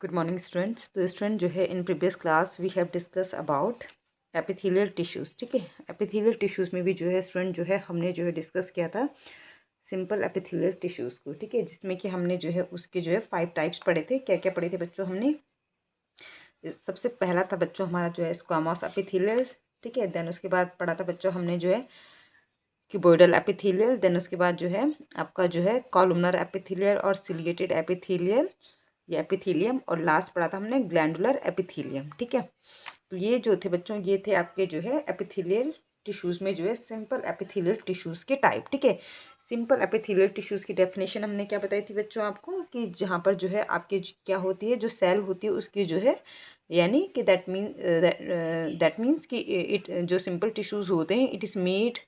Good morning students. तो student जो है in previous class we have discuss about epithelial tissues. ठीक है, एपिथेलियल टिश्यूज़ में भी जो है स्टूडेंट जो है हमने जो है डिस्कस किया था सिंपल एपिथेलियल टिश्यूज़ को। ठीक है, जिसमें कि हमने जो है उसके जो है 5 टाइप्स पढ़े थे। क्या क्या पढ़े थे बच्चों हमने? सबसे पहला था बच्चों हमारा जो है स्क्वामोस एपिथेलियल। ठीक है, देन उसके बाद पढ़ा था बच्चों हमने जो है क्यूबॉइडल एपिथेलियल। देन उसके बाद जो है आपका जो है कॉलमनर एपिथेलियल और सिलिएटेड एपिथेलियल या एपिथेलियम, और लास्ट पढ़ा था हमने ग्लैंडुलर एपिथेलियम। ठीक है, तो ये जो थे बच्चों ये थे आपके जो है एपिथेलियल टिश्यूज़ में जो है सिंपल एपिथेलियल टिश्यूज़ के टाइप। ठीक है, सिंपल एपिथेलियल टिश्यूज़ की डेफिनेशन हमने क्या बताई थी बच्चों आपको कि जहाँ पर जो है आपके क्या होती है, जो सेल होती है उसकी जो है यानी कि दैट मीन्स कि इट जो सिंपल टिश्यूज़ होते हैं it is made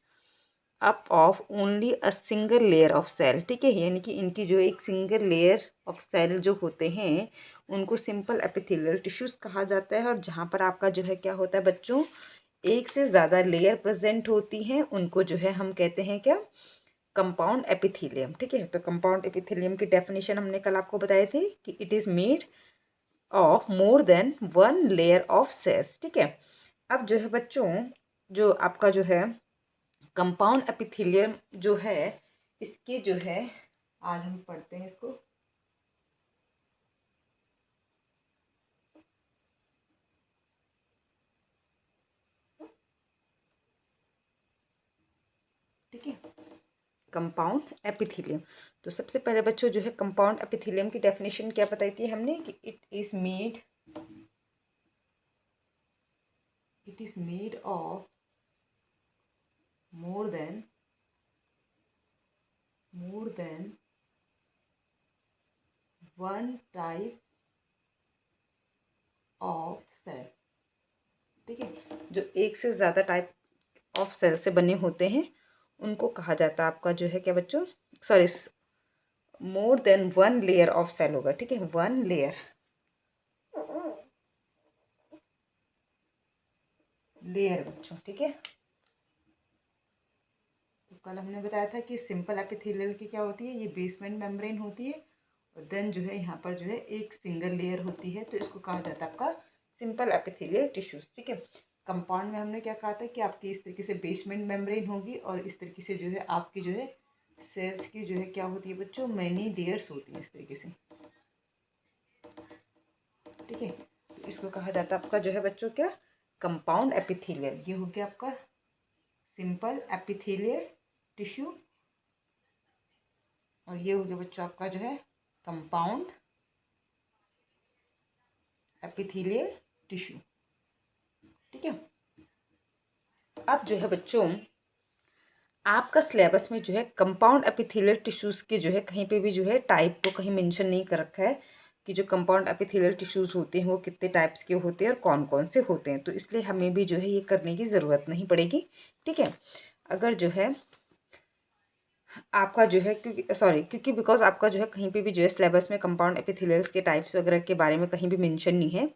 up of only a single layer of cell. ठीक है, यानी कि इनकी जो एक सिंगल लेयर ऑफ सेल जो होते हैं उनको सिंपल एपिथेलियल टिश्यूज़ कहा जाता है। और जहाँ पर आपका जो है क्या होता है बच्चों, एक से ज़्यादा लेयर प्रेजेंट होती हैं उनको जो है हम कहते हैं क्या, कंपाउंड एपिथेलियम। ठीक है, तो कंपाउंड एपिथेलियम की डेफिनेशन हमने कल आपको बताए थे कि it is made of more than one layer of cells. ठीक है, अब जो है बच्चों जो आपका जो है कंपाउंड एपिथेलियम जो है इसके जो है आज हम पढ़ते हैं इसको। ठीक है, कंपाउंड एपिथेलियम। तो सबसे पहले बच्चों जो है कंपाउंड एपिथेलियम की डेफिनेशन क्या बताई थी हमने कि it is made of more than one type of cell. ठीक है, जो एक से ज़्यादा टाइप ऑफ सेल से बने होते हैं उनको कहा जाता है आपका जो है क्या बच्चों, sorry more than one layer of cell होगा। ठीक है, वन लेयर बच्चों। ठीक है, तो कल हमने बताया था कि सिंपल एपिथेलियल की क्या होती है, ये बेसमेंट मेम्ब्रेन होती है और देन जो है यहाँ पर जो है एक सिंगल लेयर होती है, तो इसको कहा जाता है आपका सिंपल एपिथेलियल टिश्यूज। ठीक है, कंपाउंड में हमने क्या कहा था कि आपकी इस तरीके से बेसमेंट मेम्ब्रेन होगी और इस तरीके से जो है आपकी जो है सेल्स की जो है क्या होती है बच्चों, मैनी लेयर्स होती है इस तरीके से। ठीक है, तो इसको कहा जाता है आपका जो है बच्चों क्या, कंपाउंड एपिथेलियल। ये हो गया आपका सिंपल एपिथेलियल टिश्यू और ये हो गया बच्चों आपका जो है कंपाउंड एपिथेलियल टिश्यू। ठीक है, अब जो है बच्चों आपका सिलेबस में जो है कंपाउंड एपिथेलियल टिश्यूज़ के जो है कहीं पे भी जो है टाइप को कहीं मेंशन नहीं कर रखा है कि जो कंपाउंड एपिथेलियल टिश्यूज़ होते हैं वो कितने टाइप्स के होते हैं और कौन कौन से होते हैं, तो इसलिए हमें भी जो है ये करने की ज़रूरत नहीं पड़ेगी। ठीक है, अगर जो है आपका जो है क्योंकि बिकॉज आपका जो है कहीं पे भी जो है सिलेबस में कंपाउंड एपिथेलियल्स के टाइप्स वगैरह के बारे में कहीं भी मेंशन नहीं है,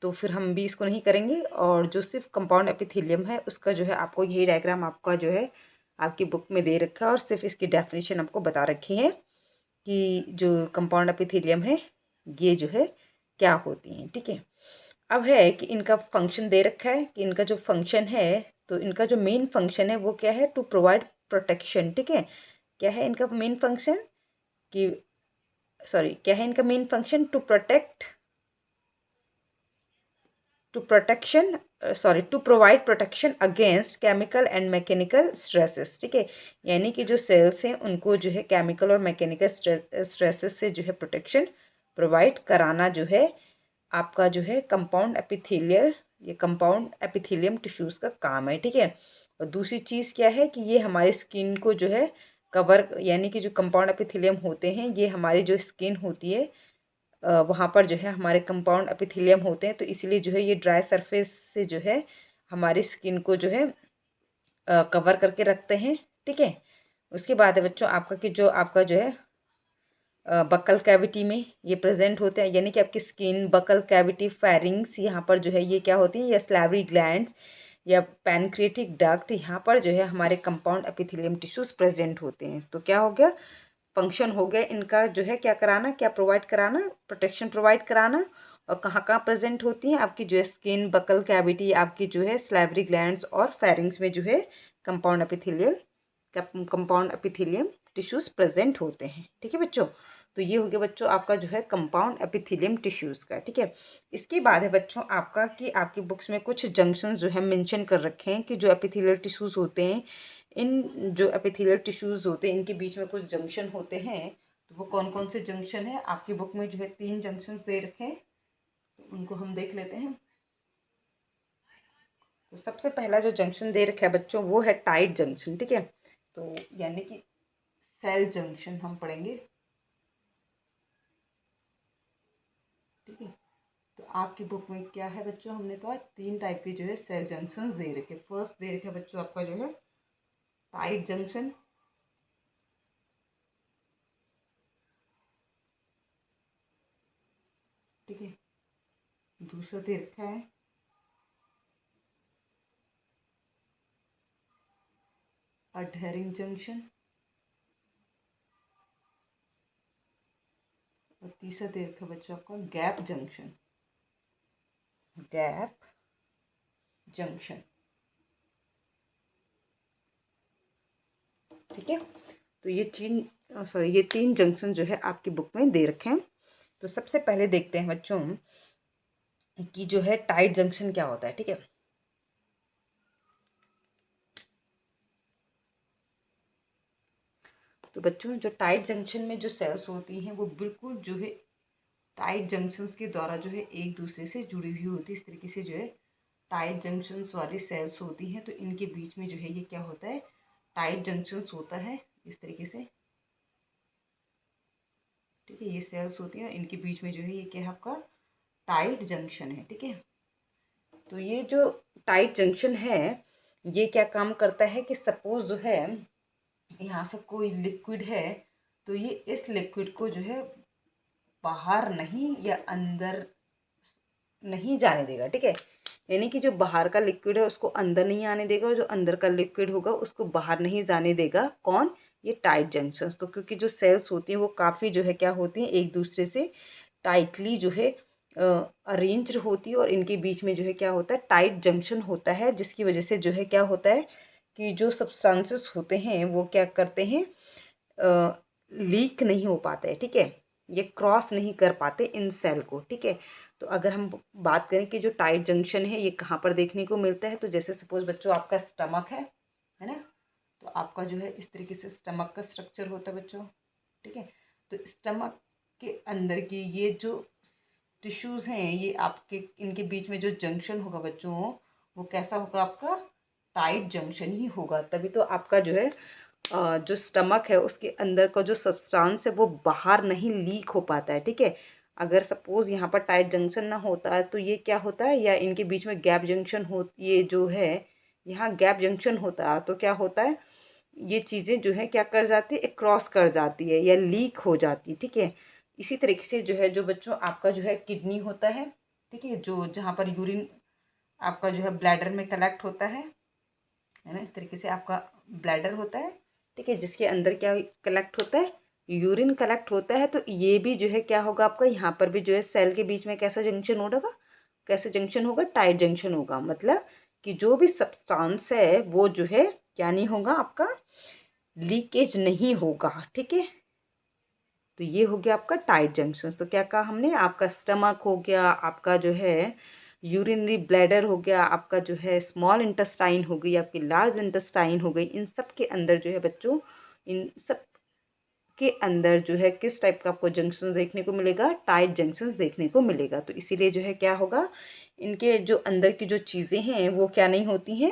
तो फिर हम भी इसको नहीं करेंगे। और जो सिर्फ कंपाउंड एपिथेलियम है उसका जो है आपको यही डायग्राम आपका जो है आपकी बुक में दे रखा है और सिर्फ इसकी डेफिनेशन आपको बता रखी है कि जो कंपाउंड एपिथेलियम है ये जो है क्या होती हैं। ठीक है, अब है कि इनका फंक्शन दे रखा है कि इनका जो फंक्शन है, तो इनका जो मेन फंक्शन है वो क्या है, टू प्रोवाइड प्रोटेक्शन। ठीक है, क्या है इनका मेन फंक्शन कि क्या है इनका main function, to provide protection against chemical and mechanical stresses. ठीक है, यानी कि जो सेल्स हैं उनको जो है केमिकल और मैकेनिकल स्ट्रेसेस से जो है प्रोटेक्शन प्रोवाइड कराना जो है आपका जो है कंपाउंड एपिथेलियल ये कंपाउंड एपिथेलियम टिश्यूज़ का काम है। ठीक है, और दूसरी चीज़ क्या है कि ये हमारी स्किन को जो है कवर, यानी कि जो कंपाउंड एपिथेलियम होते हैं ये हमारी जो स्किन होती है वहाँ पर जो है हमारे कंपाउंड एपिथेलियम होते हैं, तो इसीलिए जो है ये ड्राई सरफेस से जो है हमारी स्किन को जो है कवर करके रखते हैं। ठीक है, उसके बाद है बच्चों आपका कि जो आपका जो है बकल कैविटी में ये प्रेजेंट होते हैं, यानी कि आपकी स्किन, बकल कैविटी, फेरिंग्स, यहाँ पर जो है ये क्या होती है, या स्लैवरी ग्लैंड्स या पैनक्रिएटिक डक्ट, यहाँ पर जो है हमारे कंपाउंड एपिथेलियम टिश्यूज प्रेजेंट होते हैं। तो क्या हो गया, फंक्शन हो गया इनका जो है क्या कराना, क्या प्रोवाइड कराना, प्रोटेक्शन प्रोवाइड कराना। और कहाँ कहाँ प्रेजेंट होती हैं, आपकी जो है स्किन, बकल कैविटी, आपकी जो है स्लाइवरी ग्लैंड्स और फेरिंग्स में जो है कंपाउंड एपिथेलियम टिश्यूज़ प्रेजेंट होते हैं। ठीक है बच्चों, तो ये हो गया बच्चों आपका जो है कंपाउंड एपिथेलियम टिश्यूज़ का। ठीक है, इसके बाद है बच्चों आपका कि आपकी बुक्स में कुछ जंक्शंस जो है मेंशन कर रखे हैं कि जो एपिथेलियल टिश्यूज़ होते हैं, इन जो एपिथेलियल टिश्यूज़ होते हैं इनके बीच में कुछ जंक्शन होते हैं। तो वो कौन कौन से जंक्शन है, आपकी बुक में जो है 3 जंक्शन दे रखे हैं, तो उनको हम देख लेते हैं। तो सबसे पहला जो जंक्शन दे रखा है बच्चों वो है टाइट जंक्शन। ठीक है, तो यानी कि सेल जंक्शन हम पढ़ेंगे। ठीक है, तो आपकी बुक में क्या है बच्चों, हमने कहा 3 टाइप के जो है सेल जंक्शंस दे रखे। फर्स्ट दे रखे बच्चों आपका जो है टाइट जंक्शन। ठीक है, दूसरा दे रखा है अडहेरिंग जंक्शन, और तीसरा दे रखा है बच्चों आपका गैप जंक्शन। Gap junction. ठीक है, तो ये 3 जंक्शन जो है आपकी बुक में दे रखे हैं। तो सबसे पहले देखते हैं बच्चों कि जो है टाइट जंक्शन क्या होता है। ठीक है, तो बच्चों जो टाइट जंक्शन में जो सेल्स होती हैं वो बिल्कुल जो है टाइट जंक्शंस के द्वारा जो है एक दूसरे से जुड़ी हुई होती है। इस तरीके से जो है टाइट जंक्शंस वाली सेल्स होती हैं, तो इनके बीच में जो है ये क्या होता है, टाइट जंक्शंस होता है इस तरीके से। ठीक है, ये सेल्स होती हैं, इनके बीच में जो है ये क्या है आपका टाइट जंक्शन है। ठीक है, तो ये जो टाइट जंक्शन है ये क्या काम करता है कि सपोज जो है यहाँ से कोई लिक्विड है, तो ये इस लिक्विड को जो है बाहर नहीं या अंदर नहीं जाने देगा। ठीक है, यानी कि जो बाहर का लिक्विड है उसको अंदर नहीं आने देगा, और जो अंदर का लिक्विड होगा उसको बाहर नहीं जाने देगा। कौन, ये टाइट जंक्शंस। तो क्योंकि जो सेल्स होती हैं वो काफ़ी जो है क्या होती हैं, एक दूसरे से टाइटली जो है अरेंज्ड होती है, और इनके बीच में जो है क्या होता है, टाइट जंक्शन होता है, जिसकी वजह से जो है क्या होता है कि जो सब्सटेंसेस होते हैं वो क्या करते हैं, लीक नहीं हो पाते हैं। ठीक है, ये क्रॉस नहीं कर पाते इन सेल को। ठीक है, तो अगर हम बात करें कि जो टाइट जंक्शन है ये कहाँ पर देखने को मिलता है, तो जैसे सपोज बच्चों आपका स्टमक है ना, तो आपका जो है इस तरीके से स्टमक का स्ट्रक्चर होता है बच्चों। ठीक है, तो स्टमक के अंदर की ये जो टिश्यूज़ हैं ये आपके इनके बीच में जो जंक्शन होगा बच्चों, वो कैसा होगा आपका टाइट जंक्शन ही होगा। तभी तो आपका जो है जो स्टमक है उसके अंदर का जो सब्सटेंस है वो बाहर नहीं लीक हो पाता है। ठीक है, अगर सपोज यहाँ पर टाइट जंक्शन ना होता है तो ये क्या होता है, या इनके बीच में गैप जंक्शन हो, ये जो है यहाँ गैप जंक्शन होता है तो क्या होता है, ये चीज़ें जो है क्या कर जाती है, क्रॉस कर जाती है या लीक हो जाती है। ठीक है, इसी तरीके से जो है जो बच्चों आपका जो है किडनी होता है। ठीक है, जो जहाँ पर यूरिन आपका जो है ब्लैडर में कलेक्ट होता है ना, इस तरीके से आपका ब्लैडर होता है। ठीक है, जिसके अंदर क्या कलेक्ट होता है, यूरिन कलेक्ट होता है। तो ये भी जो है क्या होगा आपका, यहाँ पर भी जो है सेल के बीच में कैसा जंक्शन होगा, कैसे जंक्शन होगा, टाइट जंक्शन होगा। मतलब कि जो भी सब्सटेंस है वो जो है क्या नहीं होगा, आपका लीकेज नहीं होगा। ठीक है, तो ये हो गया आपका टाइट जंक्शन। तो क्या कहा हमने, आपका स्टमक हो गया, आपका जो है यूरिनरी ब्लैडर हो गया, आपका जो है स्मॉल इंटेस्टाइन हो गई, आपकी लार्ज इंटेस्टाइन हो गई, इन सब के अंदर जो है बच्चों, इन सब के अंदर जो है किस टाइप का आपको जंक्शन देखने को मिलेगा, टाइट जंक्शन देखने को मिलेगा। तो इसीलिए जो है क्या होगा, इनके जो अंदर की जो चीज़ें हैं वो क्या नहीं होती हैं,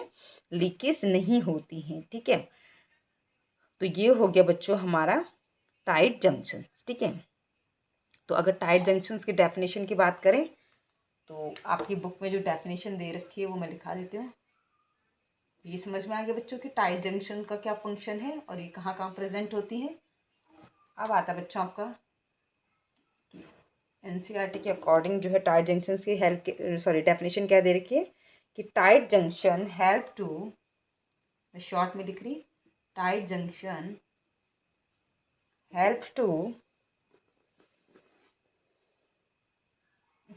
लीकेज नहीं होती हैं। ठीक है, तो ये हो गया बच्चों हमारा टाइट जंक्शन। ठीक है, तो अगर टाइट जंक्शंस की डेफिनेशन की बात करें तो आपकी बुक में जो डेफिनेशन दे रखी है वो मैं लिखा देती हूँ। ये समझ में आ गया बच्चों कि टाइट जंक्शन का क्या फंक्शन है और ये कहाँ कहाँ प्रेजेंट होती है। अब आता है बच्चों आपका एनसीईआरटी के अकॉर्डिंग जो है टाइट जंक्शन की डेफिनेशन क्या दे रखी है कि tight junction help to, short में लिख रही, tight junction help to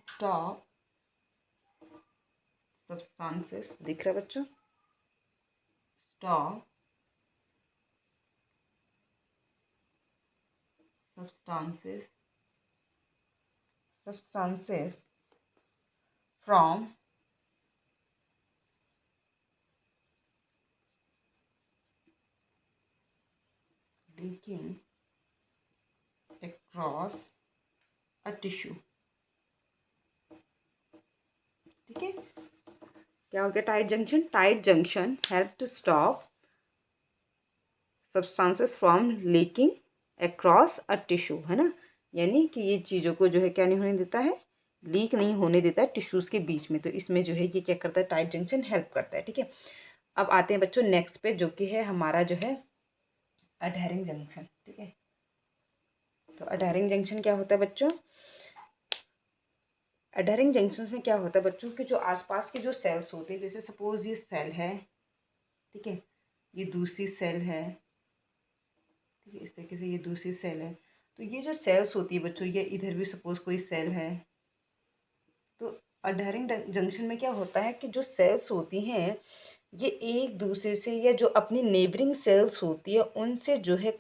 stop substances, दिख रहा है बच्चों, stop substances from leaking across a tissue। ठीक है, क्या हो गया tight junction? Tight junction help to stop substances from leaking across a tissue, है ना, यानी कि ये चीज़ों को जो है क्या नहीं होने देता है, लीक नहीं होने देता है टिश्यूज़ के बीच में। तो इसमें जो है ये क्या करता है, टाइट जंक्शन हेल्प करता है। ठीक है, अब आते हैं बच्चों नेक्स्ट पे, जो कि है हमारा जो है अडहेरिंग जंक्शन। ठीक है, तो अडहेरिंग जंक्शन क्या होता है बच्चों? अडहेरिंग जंक्शंस में क्या होता है बच्चों कि जो आसपास के जो सेल्स होते हैं, जैसे सपोज ये सेल है, ठीक है, ये दूसरी सेल है, ठीक है, इस तरीके से ये दूसरी सेल है। तो ये जो सेल्स होती है बच्चों, ये इधर भी सपोज कोई सेल है। तो अडहेरिंग जंक्शन में क्या होता है कि जो सेल्स होती हैं ये एक दूसरे से, या जो अपनी नेबरिंग सेल्स होती है उनसे जो है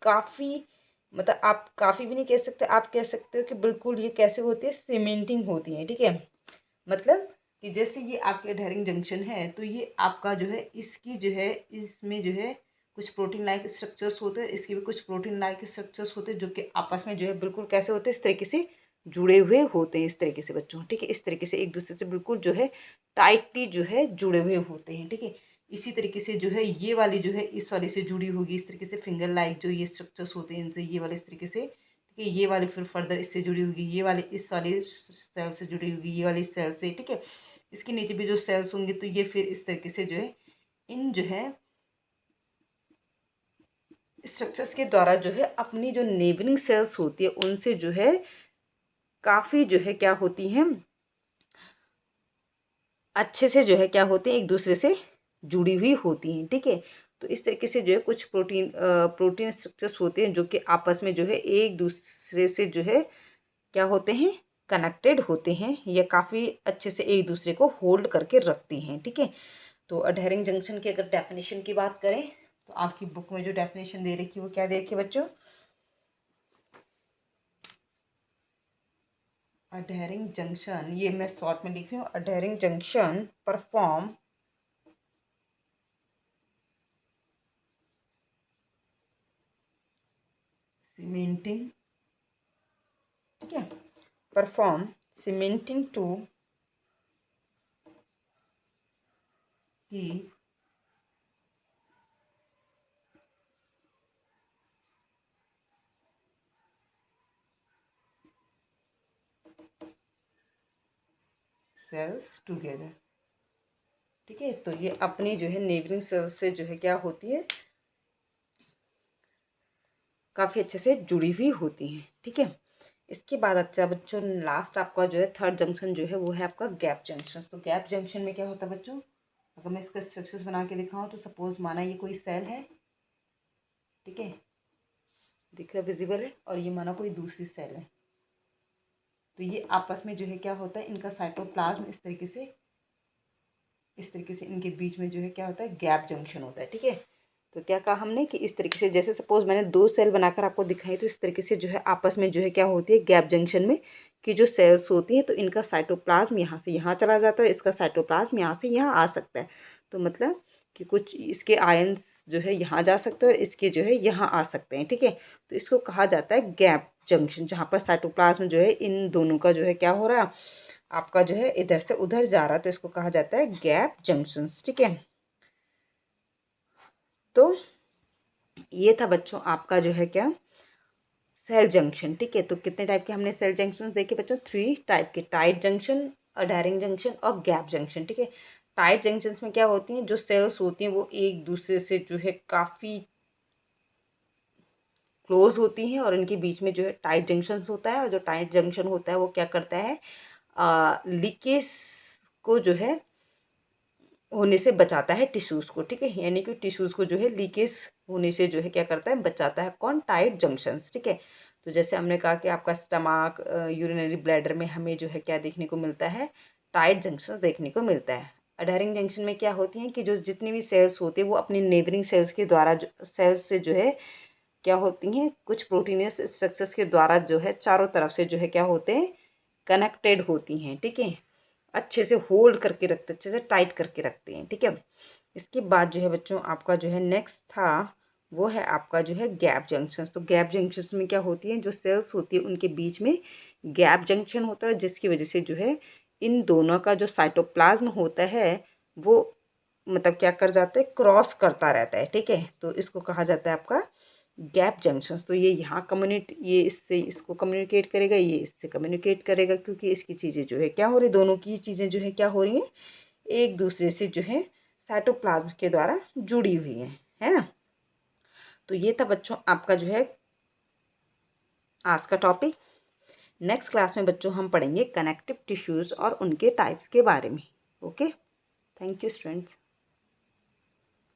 काफ़ी, मतलब आप काफ़ी भी नहीं कह सकते, आप कह सकते हो कि बिल्कुल ये कैसे होती है, सीमेंटिंग होती है। ठीक है, मतलब कि जैसे ये आपके अडहेरिंग जंक्शन है, तो ये आपका जो है इसकी जो है इसमें जो है कुछ प्रोटीन लाइक स्ट्रक्चर्स होते हैं, इसके भी कुछ प्रोटीन लाइक स्ट्रक्चर्स होते हैं, जो कि आपस में जो है बिल्कुल कैसे होते हैं, इस तरीके से जुड़े हुए होते हैं, इस तरीके से बच्चों। ठीक है, इस तरीके से एक दूसरे से बिल्कुल जो है टाइटली जो है जुड़े हुए होते हैं। ठीक है, इसी तरीके से जो है ये वाली जो है इस वाली से जुड़ी होगी, इस तरीके से फिंगर लाइक जो ये स्ट्रक्चर्स होते हैं इनसे, ये वाले इस तरीके से, ठीक है, ये वाली फिर फर्दर इससे जुड़ी होगी, ये वाली इस वाली सेल से जुड़ी होगी, ये वाली सेल से। ठीक है, इसके नीचे भी जो सेल्स होंगे, तो ये फिर इस तरीके से जो है इन जो है स्ट्रक्चर्स के द्वारा जो है अपनी जो नेबरिंग सेल्स होती है उनसे जो है काफ़ी जो है क्या होती हैं, अच्छे से जो है क्या होते हैं, एक दूसरे से जुड़ी हुई होती हैं। ठीक है, तो इस तरीके से जो है कुछ प्रोटीन स्ट्रक्चर्स होते हैं जो कि आपस में जो है एक दूसरे से जो है क्या होते हैं, कनेक्टेड होते हैं, या काफ़ी अच्छे से एक दूसरे को होल्ड करके रखती हैं। ठीक है, तो अडहेरिंग जंक्शन की अगर डेफिनेशन की बात करें, तो आपकी बुक में जो डेफिनेशन दे रखी है वो क्या दे रखी है बच्चों? अडहेरिंग जंक्शन, ये मैं शॉर्ट में लिख रही हूँ, अडहेरिंग जंक्शन परफॉर्म सीमेंटिंग, ठीक है, perform cementing to keep cells together. ठीक है, तो ये अपनी जो है नेबरिंग सेल्स से जो है क्या होती है, काफ़ी अच्छे से जुड़ी हुई होती हैं। ठीक है, इसके बाद अच्छा बच्चों लास्ट आपका जो है थर्ड जंक्शन जो है वो है आपका गैप जंक्शन। तो गैप जंक्शन में क्या होता है बच्चों, अगर मैं इसका स्ट्रक्चर्स बना के दिखाऊँ, तो सपोज माना ये कोई सेल है, ठीक है, दिख रहा विजिबल है, और ये माना कोई दूसरी सेल है, तो ये आपस में जो है क्या होता है, इनका साइटोप्लाज्म इस तरीके से इनके बीच में जो है क्या होता है, गैप जंक्शन होता है। ठीक है, तो क्या कहा हमने कि इस तरीके से, जैसे सपोज मैंने दो सेल बनाकर आपको दिखाई, तो इस तरीके से जो है आपस में जो है क्या होती है, गैप जंक्शन में कि जो सेल्स होती हैं, तो इनका साइटोप्लाज्म यहाँ से यहाँ चला जाता है, इसका साइटोप्लाज्म यहाँ से यहाँ आ सकता है। तो मतलब कि कुछ इसके आयंस जो है यहाँ जा सकते हैं और इसके जो है यहाँ आ सकते हैं। ठीक है, तो इसको कहा जाता है गैप जंक्शन, जहाँ पर साइटोप्लाज्म जो है इन दोनों का जो है क्या हो रहा है, आपका जो है इधर से उधर जा रहा है, तो इसको कहा जाता है गैप जंक्शंस। ठीक है, तो ये था बच्चों आपका जो है क्या, सेल जंक्शन। ठीक है, तो कितने टाइप के हमने सेल जंक्शन देखे बच्चों? 3 टाइप के, टाइट जंक्शन, अडहेरिंग जंक्शन और गैप जंक्शन। ठीक है, टाइट जंक्शंस में क्या होती हैं, जो सेल्स होती हैं वो एक दूसरे से जो है काफ़ी क्लोज होती हैं, और इनके बीच में जो है टाइट जंक्शंस होता है, और जो टाइट जंक्शन होता है वो क्या करता है, लीकेज को जो है होने से बचाता है टिश्यूज़ को, ठीक है। यानी कि टिश्यूज़ को जो है लीकेज होने से जो है क्या करता है, बचाता है। कौन? टाइट जंक्शंस, ठीक है। तो जैसे हमने कहा कि आपका स्टमक, यूरिनरी ब्लैडर में हमें जो है क्या देखने को मिलता है, टाइट जंक्शन देखने को मिलता है। अडहरिंग जंक्शन में क्या होती हैं कि जो जितनी भी सेल्स होती है वो अपनी नेबरिंग सेल्स के द्वारा सेल्स से जो है क्या होती हैं, कुछ प्रोटीनियस स्ट्रक्चर्स के द्वारा जो है चारों तरफ से जो है क्या होते हैं, कनेक्टेड होती हैं, ठीक है। अच्छे से होल्ड करके रखते, अच्छे से टाइट करके रखते हैं, ठीक है। इसके बाद जो है बच्चों आपका जो है नेक्स्ट था वो है आपका जो है गैप जंक्शंस। तो गैप जंक्शंस में क्या होती हैं, जो सेल्स होती है उनके बीच में गैप जंक्शन होता है, जिसकी वजह से जो है इन दोनों का जो साइटोप्लाज्म होता है वो मतलब क्या कर जाता है, क्रॉस करता रहता है, ठीक है। तो इसको कहा जाता है आपका गैप जंक्शंस। तो ये यहाँ ये इससे इसको कम्युनिकेट करेगा, ये इससे कम्युनिकेट करेगा, क्योंकि इसकी चीज़ें जो है क्या हो रही, दोनों की चीज़ें जो है क्या हो रही हैं, एक दूसरे से जो है साइटोप्लाज्म के द्वारा जुड़ी हुई हैं, है ना। तो ये था बच्चों आपका जो है आज का टॉपिक। नेक्स्ट क्लास में बच्चों हम पढ़ेंगे कनेक्टिव टिश्यूज़ और उनके टाइप्स के बारे में। Okay, thank you students.